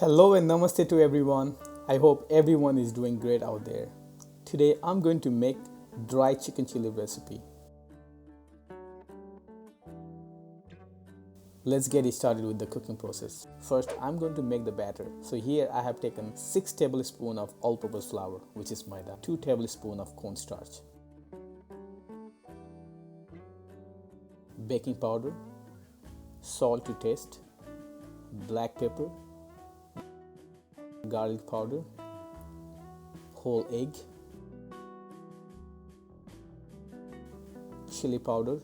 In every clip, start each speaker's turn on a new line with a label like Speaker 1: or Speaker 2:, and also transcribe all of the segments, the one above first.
Speaker 1: Hello and namaste to everyone. I hope everyone is doing great out there. Today I'm going to make dry chicken chili recipe. Let's get started with the cooking process. First I'm going to make the batter. So here I have taken 6 tablespoons of all-purpose flour, which is Maida, 2 tablespoons of cornstarch, baking powder, salt to taste, black pepper, garlic powder, whole egg, chili powder.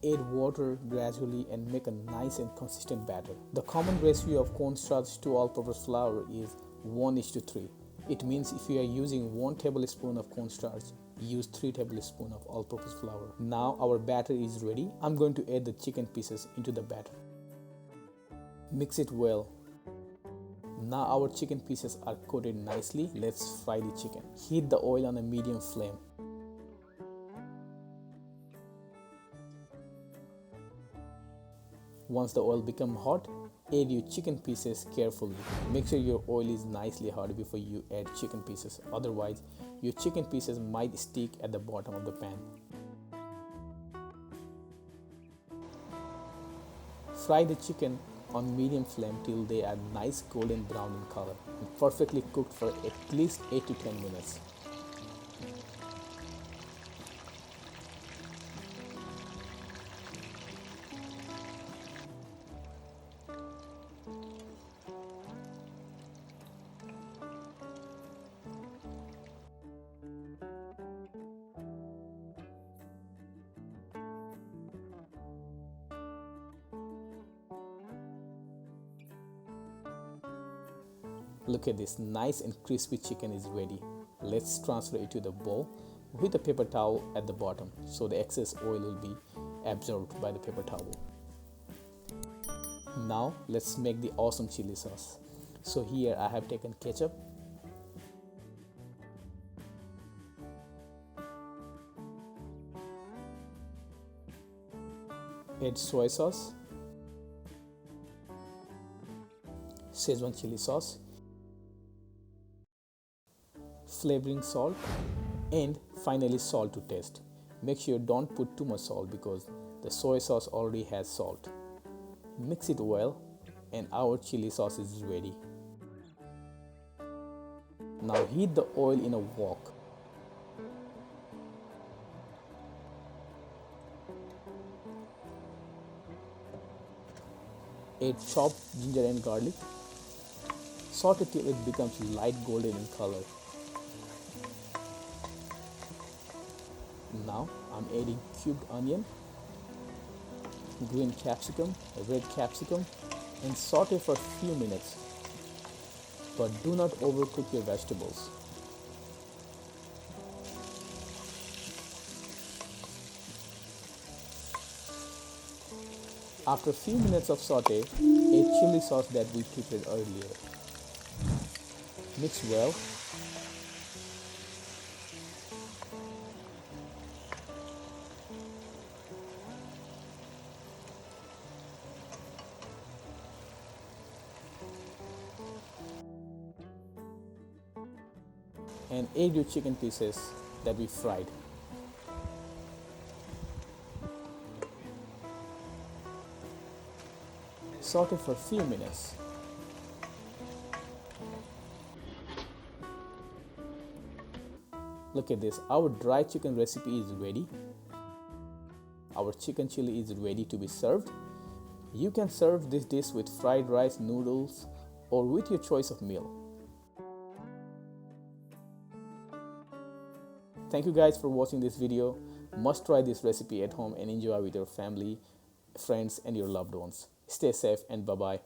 Speaker 1: Add water gradually and make a nice and consistent batter. The common ratio of cornstarch to all-purpose flour is 1:3. It means if you are using 1 tablespoon of cornstarch, use 3 tablespoons of all-purpose flour. Now our batter is ready. I'm going to add the chicken pieces into the batter. Mix it well. Now our chicken pieces are coated nicely. Let's fry the chicken. Heat the oil on a medium flame. Once the oil becomes hot, add your chicken pieces carefully. Make sure your oil is nicely hot before you add chicken pieces. Otherwise, your chicken pieces might stick at the bottom of the pan. Fry the chicken on medium flame till they are nice golden brown in color and perfectly cooked for at least 8 to 10 minutes. Look at this, nice and crispy chicken is ready. Let's transfer it to the bowl with a paper towel at the bottom so the excess oil will be absorbed by the paper towel. Now let's make the awesome chili sauce. So here I have taken ketchup, add soy sauce, Schezwan chili sauce, flavoring salt, and finally salt to taste. Make sure don't put too much salt because the soy sauce already has salt. Mix it well and our chili sauce is ready. Now heat the oil in a wok. Add chopped ginger and garlic. Saute till it becomes light golden in color. Now I'm adding cubed onion, green capsicum, red capsicum, and saute for a few minutes. But do not overcook your vegetables. After a few minutes of saute, add chili sauce that we prepared earlier. Mix well. And add your chicken pieces that we fried. Saute for a few minutes. Look at this, our dry chicken recipe is ready. Our chicken chili is ready to be served. You can serve this dish with fried rice, noodles, or with your choice of meal. Thank you guys for watching this video. Must try this recipe at home and enjoy with your family, friends, and your loved ones. Stay safe and bye-bye.